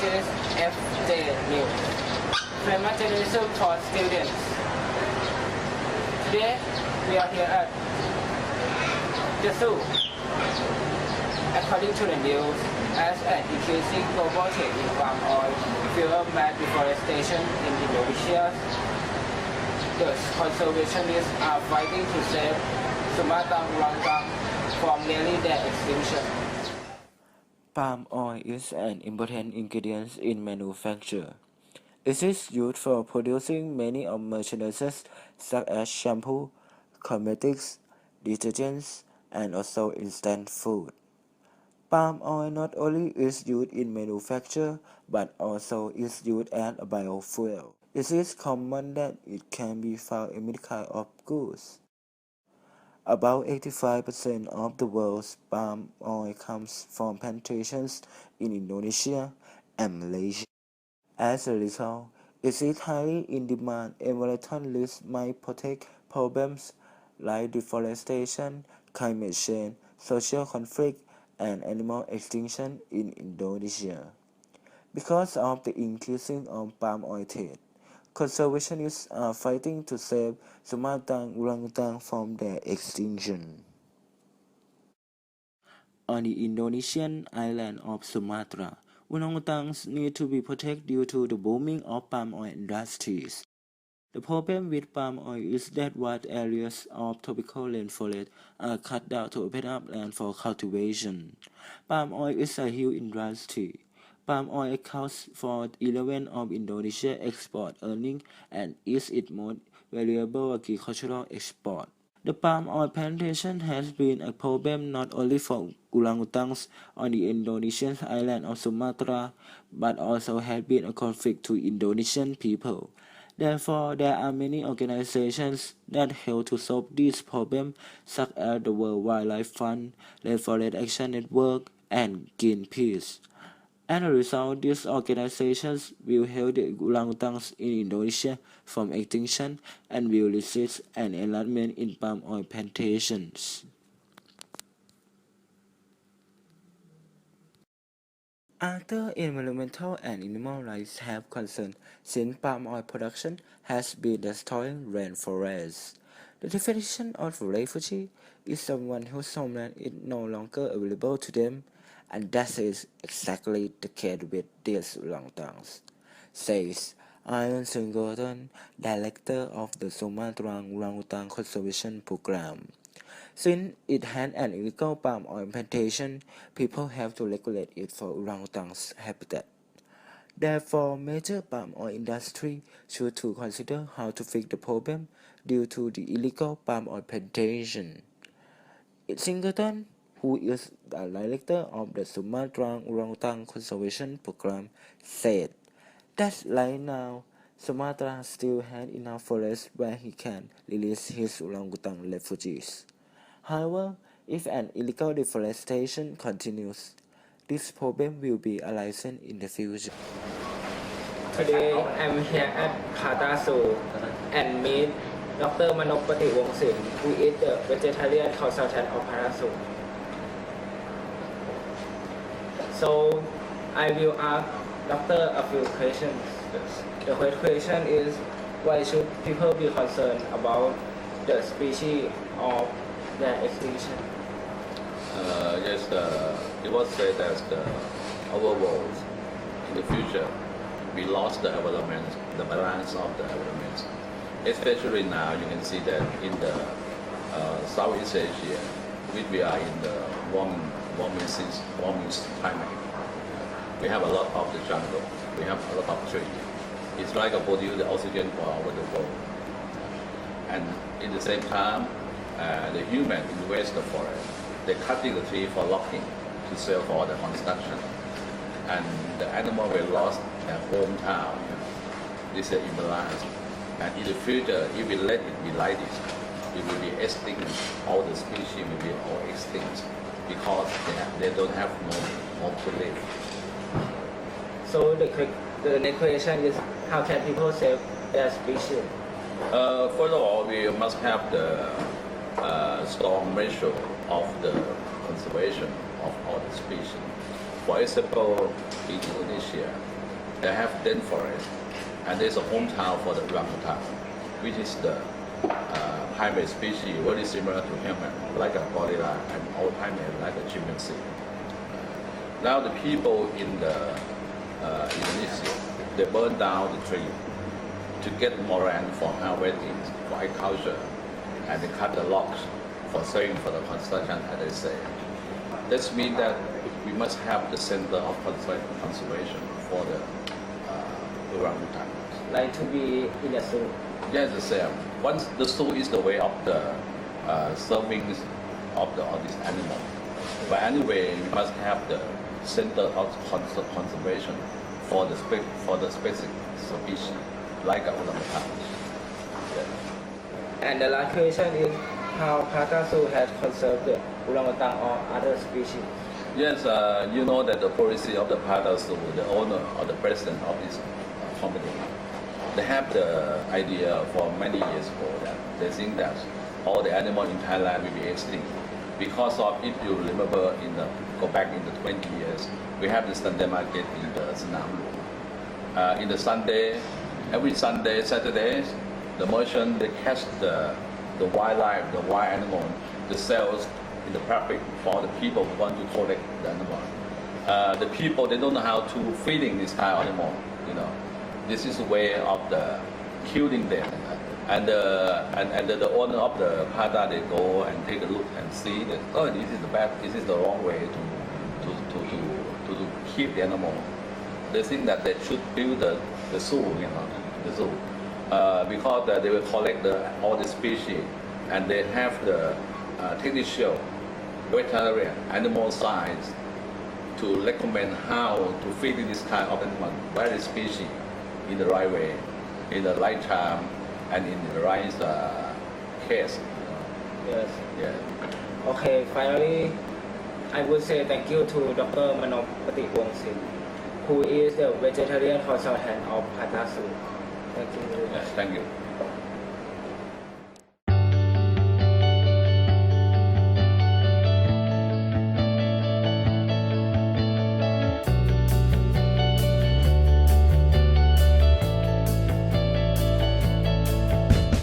is FJ News, famous journalism for students. Today, we are here at the zoo. According to the news, as an increasing global trade in palm oil fuels mass deforestation in Indonesia, the conservationists are fighting to save Sumatran orangutan from nearly their extinction. Palm oil is an important ingredient in manufacture. It is used for producing many of merchandise such as shampoo, cosmetics, detergents, and also instant food. Palm oil not only is used in manufacture but also is used as a biofuel. It is common that it can be found in many kinds of goods. About 85% of the world's palm oil comes from plantations in Indonesia and Malaysia. As a result, it is highly in demand. Environmentalists might protect problems like deforestation, climate change, social conflict, and animal extinction in Indonesia. Because of the increasing of palm oil trade, conservationists are fighting to save Sumatran orangutan from their extinction. On the Indonesian island of Sumatra, orangutans need to be protected due to the booming of palm oil industries. The problem with palm oil is that vast areas of tropical rainforest are cut down to open up land for cultivation. Palm oil is a huge industry. Palm oil accounts for 11% of Indonesia's export earnings and is its most valuable agricultural export. The palm oil plantation has been a problem not only for orangutans on the Indonesian island of Sumatra, but also has been a conflict to Indonesian people. Therefore, there are many organizations that help to solve this problem, such as the World Wildlife Fund, Rainforest Action Network, and Greenpeace. As a result, these organizations will help the orangutans in Indonesia from extinction and will resist an enlargement in palm oil plantations. Other environmental and animal rights have concern since palm oil production has been destroying rainforests. The definition of a refugee is someone whose homeland is no longer available to them, and that is exactly the case with these orangutans, says Ian Singleton, director of the Sumatran Orangutan Conservation Program. Since it had an illegal palm oil plantation, people have to regulate it for orangutans' habitat. Therefore, major palm oil industry should to consider how to fix the problem due to the illegal palm oil plantation. Singleton, who is the director of the Sumatran Orangutan Conservation Program, said that right now, Sumatra still has enough forest where he can release his orangutan refugees. However, if an illegal deforestation continues, this problem will be arisen in the future. Today, I'm here at PC2 and meet Dr. Thassanasuttiwong, who is the vegetarian consultant of PC2. So, I will ask Doctor a few questions. The first question is, why should people be concerned about the species of their extinction? Yes, it was said that our world in the future we lost the environment, the balance of the environment. Especially now, you can see that in the Southeast Asia, which we are in the warming climate. We have a lot of the jungle. We have a lot of trees. It's like a produce the oxygen for our the world. And in the same time, the human invest the forest. They cutting the tree for logging to sell for the construction. And the animal will lost their hometown. This is imbalance. And in the future, if we let it be like this, it will be extinct. All the species will be all extinct because they don't have more to live. So the next question is, how can people save their species? First of all, we must have the strong measure of the conservation of all the species. For example, in Indonesia, they have dense forest, and there's a hometown for the orangutan, which is the primate species very similar to human, like a gorilla, and all primate like a chimpanzee. Now the people in the Indonesia, they burn down the tree to get more land for harvesting, for agriculture, and they cut the logs for saving for the construction, as they say. This means that we must have the center of conservation for the orangutan. Like to be in a zoo. Yes, the same. Once the zoo is the way of the serving of this animal. But anyway, we must have the center of conservation for the specific species, like orangutan. Yeah. And the last question is how Pata Zoo has conserved the orangutan or other species. Yes, you know that the policy of the Pata Zoo, the owner or the president of this company, they have the idea for many years ago that they think that all the animals in Thailand will be extinct. Because of, if you remember, go back in the 20 years, we have the Sunday market in the Thassanasuttiwong. In the Sunday, every Sunday, Saturday, the merchant, they catch the wildlife, the wild animal, the sales in the public for the people who want to collect the animal. The people, they don't know how to feeding this kind of animal, you know. This is a way of the killing them. And the owner of the Pata, they go and take a look and see that, oh, this is the bad, this is the wrong way to keep the animal. They think that they should build the zoo, you know, the zoo. Because they will collect all the species, and they have the technician, veterinarian, animal science to recommend how to feed this kind of animal, various species, in the right way, in the right time, and in the right case. Yes. Yeah. Okay, finally, I would say thank you to Dr. Thassanasuttiwong, who is the vegetarian consultant of Pata Zoo. Thank you. Yes, thank you.